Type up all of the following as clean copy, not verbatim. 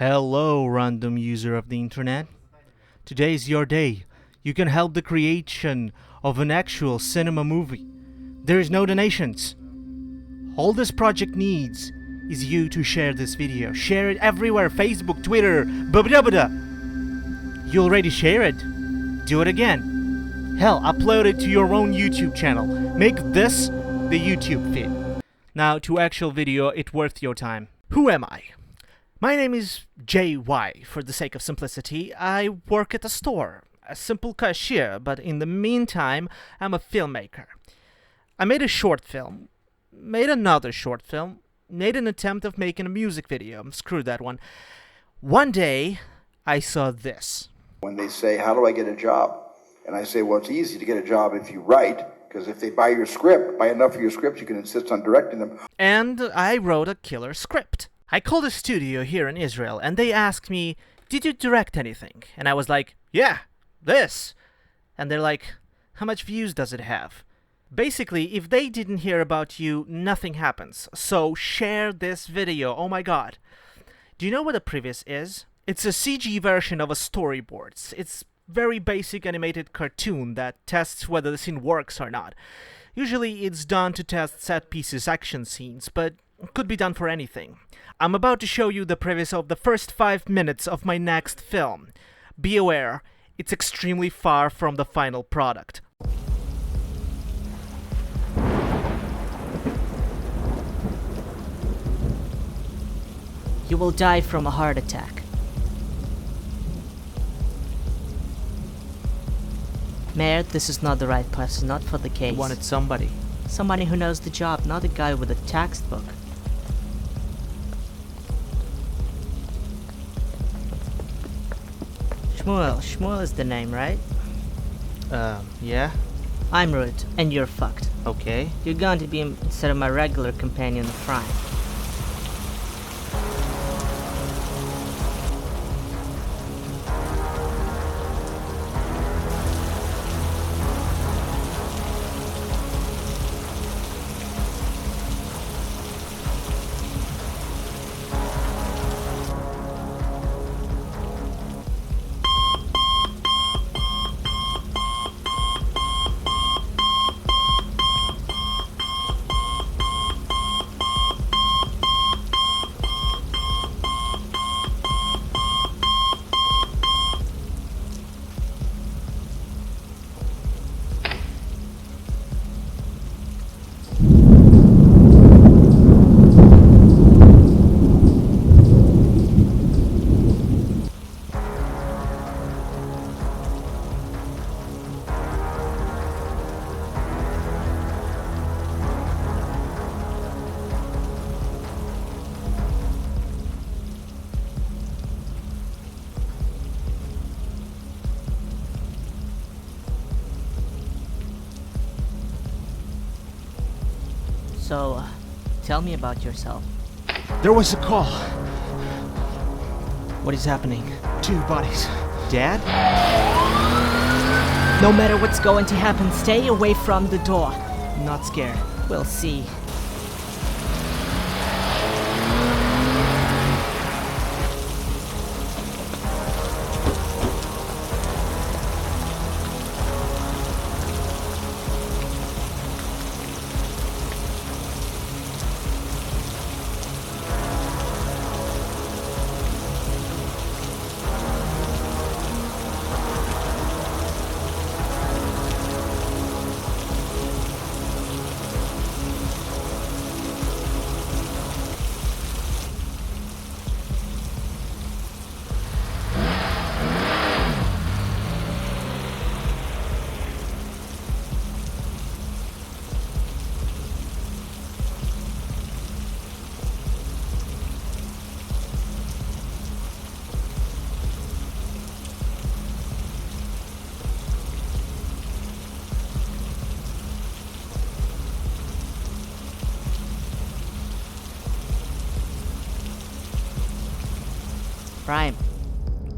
Hello, random user of the internet. Today is your day. You can help the creation of an actual cinema movie. There is no donations. All this project needs is you to share this video. Share it everywhere, Facebook, Twitter, You already share it. Do it again. Hell, upload it to your own YouTube channel. Make this the YouTube feed. Now, to actual video, it worth your time. Who am I? My name is JY. For the sake of simplicity, I work at a store, a simple cashier, but in the meantime, I'm a filmmaker. I made a short film, made another short film, made an attempt of making a music video. Screw that one. One day, I saw this. When they say, how do I get a job? And I say, well, it's easy to get a job if you write, because if they buy your script, buy enough of your scripts, you can insist on directing them. And I wrote a killer script. I called a studio here in Israel, and they asked me, did you direct anything? And I was like, yeah, this. And they're like, how much views does it have? Basically, if they didn't hear about you, nothing happens. So share this video. Oh my god. Do you know what a previs is? It's a CG version of a storyboard. It's very basic animated cartoon that tests whether the scene works or not. Usually it's done to test set pieces, action scenes, but could be done for anything. I'm about to show you the previs of the first 5 minutes of my next film. Be aware, it's extremely far from the final product. You will die from a heart attack. Mayor, this is not the right person, not for the case. I wanted somebody. Somebody who knows the job, not a guy with a textbook. Shmuel is the name, right? Yeah? I'm Ruud, and you're fucked. Okay. You're going to be instead of my regular companion, Ephraim. So, tell me about yourself. There was a call. What is happening? 2 bodies. Dad? No matter what's going to happen, stay away from the door. I'm not scared. We'll see. Prime,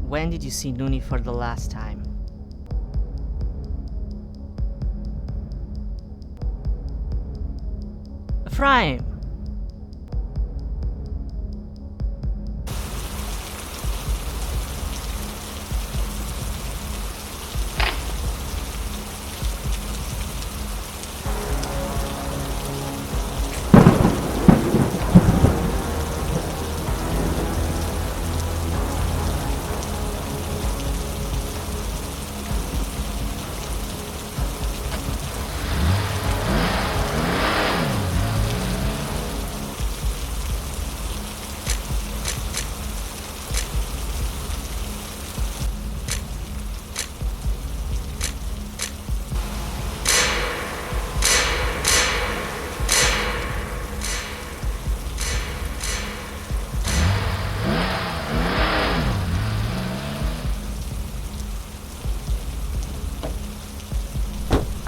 when did you see Nooni for the last time? Ephraim!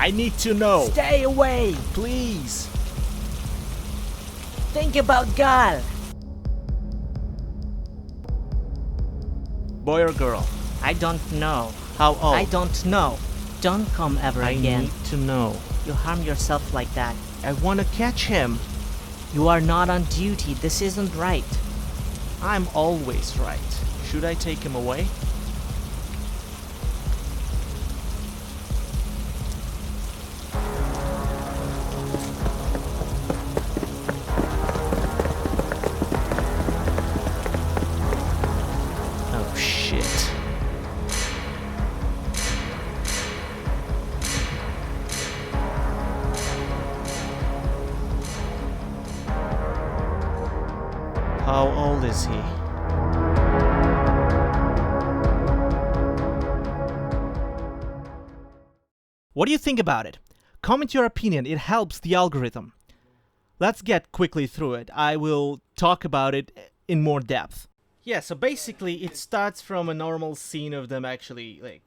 I need to know. Stay away! Please. Think about Gal! Boy or girl? I don't know. How old? I don't know. Don't come ever I again. need to know. You harm yourself like that. I want to catch him. You are not on duty. This isn't right. I'm always right. Should I take him away? Oh shit. How old is he? What do you think about it? Comment your opinion, it helps the algorithm. Let's get quickly through it. I will talk about it in more depth. Yeah, so basically it starts from a normal scene of them actually like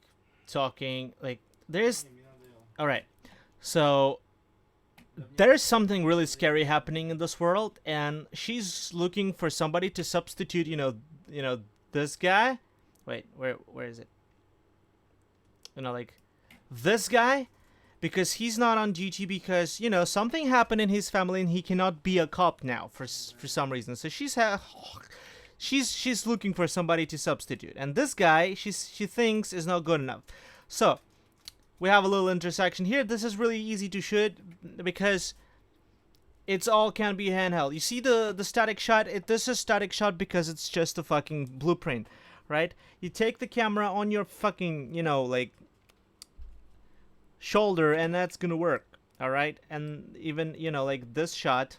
talking, like there's alright. So there's something really scary happening in this world, and she's looking for somebody to substitute, you know, this guy. Wait, where is it? You know, like this guy, because he's not on duty because, you know, something happened in his family and he cannot be a cop now for some reason. So she's looking for somebody to substitute, and this guy she thinks is not good enough. So we have a little intersection here. This is really easy to shoot because it's all can be handheld. You see the static shot? This is static shot because it's just a fucking blueprint, right? You take the camera on your fucking, you know, like shoulder, and that's gonna work, all right? And even, you know, like this shot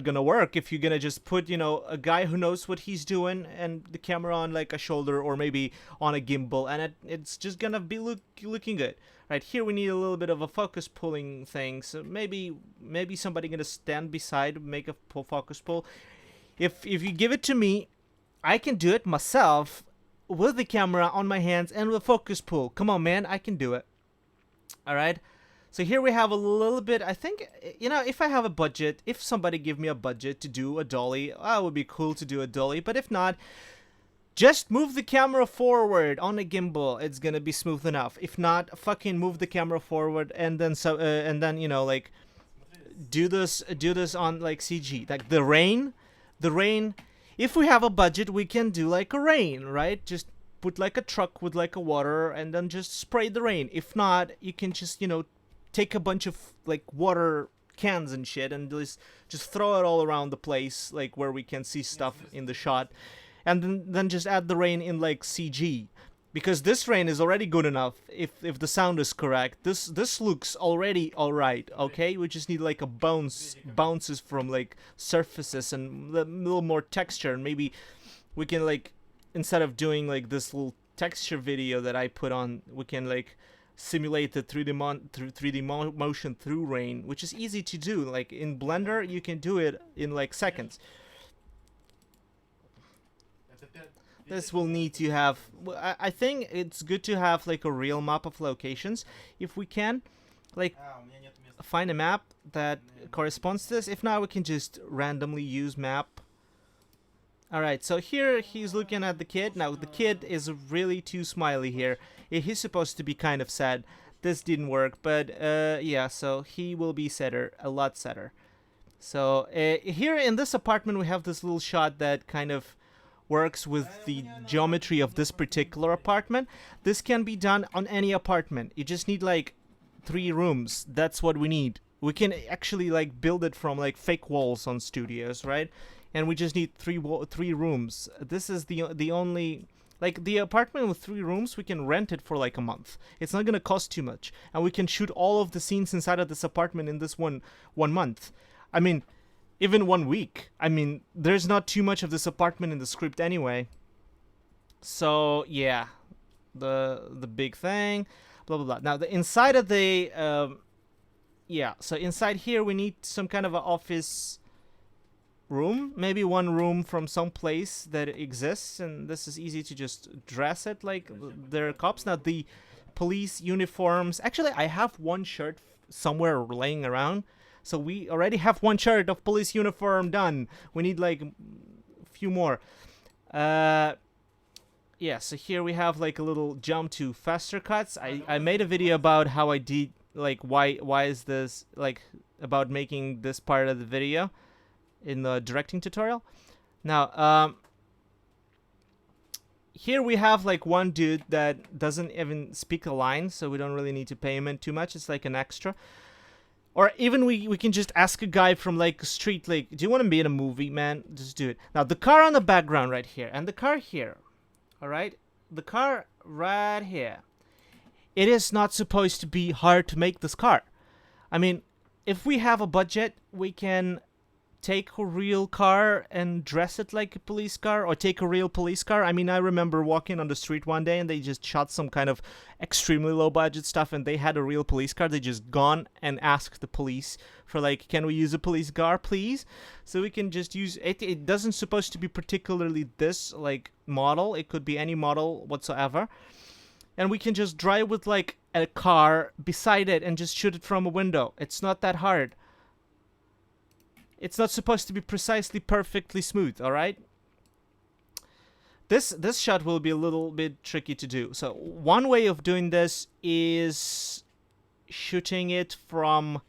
gonna work if you're gonna just put, you know, a guy who knows what he's doing and the camera on like a shoulder or maybe on a gimbal, and it's just gonna be looking good. Right here we need a little bit of a focus pulling thing, so maybe somebody gonna stand beside, make a focus pull. If you give it to me, I can do it myself with the camera on my hands and with focus pull. Come on, man, I can do it. All right. So here we have a little bit, I think, you know, if I have a budget, if somebody give me a budget to do a dolly, it would be cool to do a dolly. But if not, just move the camera forward on a gimbal. It's going to be smooth enough. If not, fucking move the camera forward and then you know, like do this on like CG. Like the rain, if we have a budget, we can do like a rain, right? Just put like a truck with like a water and then just spray the rain. If not, you can just, you know, take a bunch of like water cans and shit and just throw it all around the place, like where we can see stuff in the shot, and then just add the rain in like CG, because this rain is already good enough. If the sound is correct, this looks already all right. Okay, we just need like a bounces from like surfaces and a little more texture, and maybe we can, like, instead of doing like this little texture video that I put on, we can like simulate the 3D motion through rain, which is easy to do. Like in Blender, you can do it in like seconds. This will need to have, I think it's good to have like a real map of locations if we can, like find a map that corresponds to this. If not, we can just randomly use map. Alright, so here he's looking at the kid. Now the kid is really too smiley here. He's supposed to be kind of sad. This didn't work, but yeah, so he will be sadder, a lot sadder. So here in this apartment we have this little shot that kind of works with the geometry of this particular apartment. This can be done on any apartment. You just need like 3 rooms. That's what we need. We can actually like build it from like fake walls on studios, right? And we just need 3 rooms. This is the only, like, the apartment with 3 rooms, we can rent it for like a month. It's not gonna cost too much, and we can shoot all of the scenes inside of this apartment in this one month. I mean, even 1 week. I mean, there's not too much of this apartment in the script anyway. So yeah, the big thing, blah blah blah. Now the inside of the yeah, so inside here we need some kind of an office room, maybe 1 room from some place that exists, and this is easy to just dress it like they're cops. Now the police uniforms. Actually, I have one shirt somewhere laying around. So we already have one shirt of police uniform done. We need like a few more. Yeah, so here we have like a little jump to faster cuts. I made a video about how I did, like, why is this, like, about making this part of the video in the directing tutorial. Now, here we have like one dude that doesn't even speak a line, so we don't really need to pay him too much. It's like an extra. Or even we can just ask a guy from like a street, like, do you want to be in a movie, man? Just do it. Now, the car on the background right here, and the car here, all right? The car right here. It is not supposed to be hard to make this car. I mean, if we have a budget, we can take a real car and dress it like a police car, or take a real police car. I mean, I remember walking on the street one day and they just shot some kind of extremely low budget stuff and they had a real police car. They just gone and asked the police for like, can we use a police car, please? So we can just use it. It doesn't supposed to be particularly this like model. It could be any model whatsoever. And we can just drive with like a car beside it and just shoot it from a window. It's not that hard. It's not supposed to be precisely perfectly smooth, all right? This shot will be a little bit tricky to do. So one way of doing this is shooting it from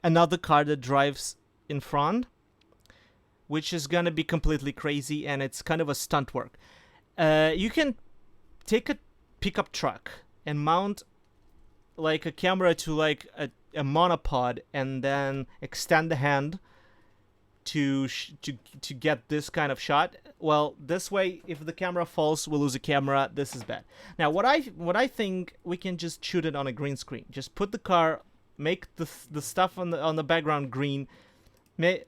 another car that drives in front, which is gonna be completely crazy, and it's kind of a stunt work. You can take a pickup truck and mount like a camera to like a monopod and then extend the hand to get this kind of shot. Well, this way, if the camera falls, we'll lose a camera. This is bad. Now, what I think, we can just shoot it on a green screen. Just put the car, make the stuff on the background green, make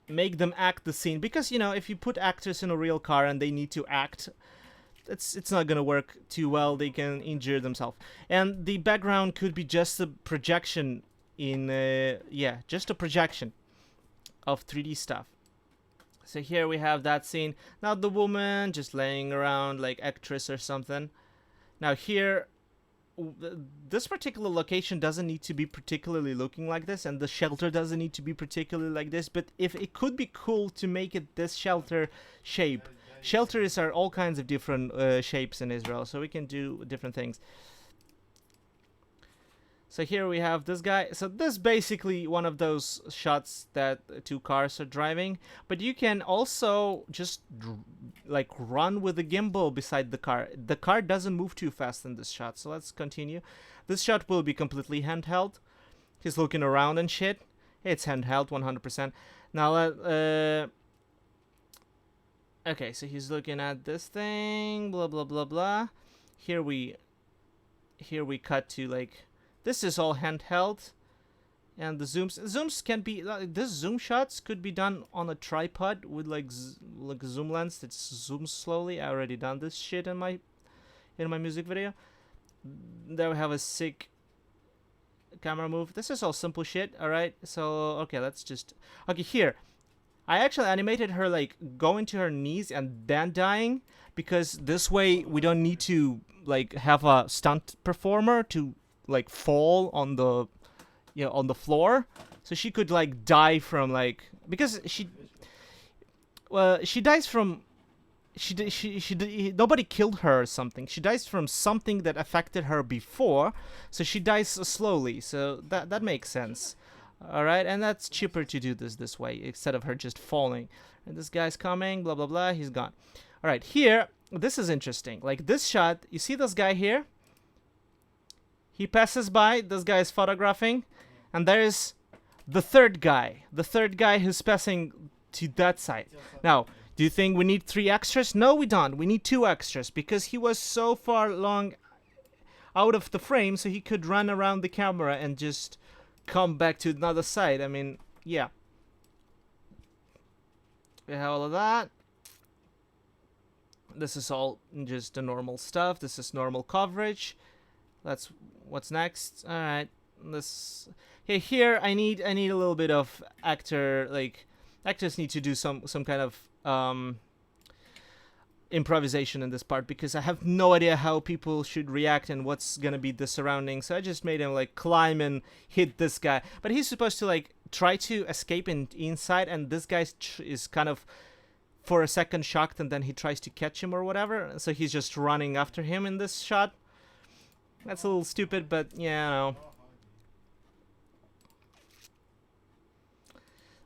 them act the scene, because you know, if you put actors in a real car and they need to act, it's not gonna work too well. They can injure themselves. And the background could be just a projection in just a projection of 3D stuff. So here we have that scene. Now the woman just laying around like actress or something. Now here, this particular location doesn't need to be particularly looking like this, and the shelter doesn't need to be particularly like this, but if it could be cool to make it this shelter shape. Shelters are all kinds of different shapes in Israel, so we can do different things. So here we have this guy. So this is basically one of those shots that two cars are driving, but you can also just like run with the gimbal beside the car. The car doesn't move too fast in this shot, so let's continue. This shot will be completely handheld. He's looking around and shit. It's handheld 100%. Now okay, so he's looking at this thing, blah blah blah blah. Here we cut to like, this is all handheld, and the zooms can be this zoom shots could be done on a tripod with like a zoom lens that zooms slowly. I already done this shit in my music video. There we have a sick camera move. This is all simple shit. All right, so okay, let's just here. I actually animated her like going to her knees and then dying, because this way we don't need to like have a stunt performer to like fall on the on the floor, so she could like die from like, because she dies from nobody killed her or something. She dies from something that affected her before, so she dies slowly. So that makes sense. All right, and that's cheaper to do this way instead of her just falling. And this guy's coming, blah blah blah. He's gone. All right, here, this is interesting. Like this shot, you see this guy here? He passes by. This guy is photographing, and there is the third guy. The third guy who's passing to that side. Now, do you think we need 3 extras? No, we don't. We need 2 extras, because he was so far long out of the frame, so he could run around the camera and just come back to another side. I mean, yeah. We have all of that. This is all just the normal stuff. This is normal coverage. That's what's next. All right. This here I need a little bit of actor, like actors need to do some kind of improvisation in this part because I have no idea how people should react and what's gonna be the surroundings. So I just made him like climb and hit this guy, but he's supposed to like try to escape inside, and this guy is kind of for a second shocked, and then he tries to catch him or whatever. So he's just running after him in this shot. That's a little stupid, but yeah, I know.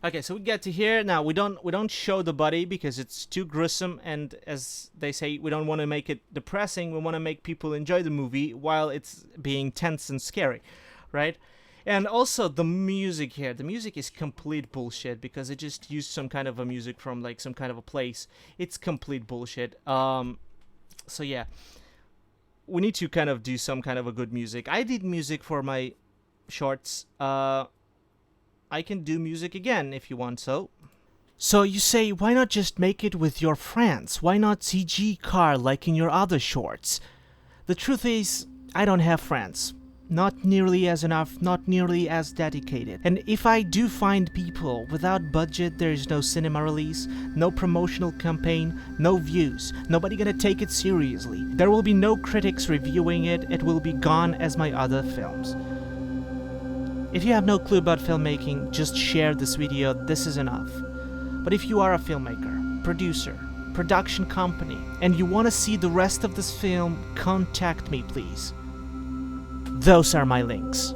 Okay, so we get to here. Now we don't show the body because it's too gruesome, and as they say, we don't want to make it depressing. We want to make people enjoy the movie while it's being tense and scary, right? And also the music here. The music is complete bullshit because it just used some kind of a music from like some kind of a place. It's complete bullshit. So yeah, we need to kind of do some kind of a good music. I did music for my shorts. I can do music again if you want so. So you say, why not just make it with your friends? Why not CG car like in your other shorts? The truth is, I don't have friends. Not nearly as enough, not nearly as dedicated. And if I do find people, without budget there is no cinema release, no promotional campaign, no views, nobody gonna take it seriously. There will be no critics reviewing it, it will be gone as my other films. If you have no clue about filmmaking, just share this video, this is enough. But if you are a filmmaker, producer, production company, and you want to see the rest of this film, contact me please. Those are my links.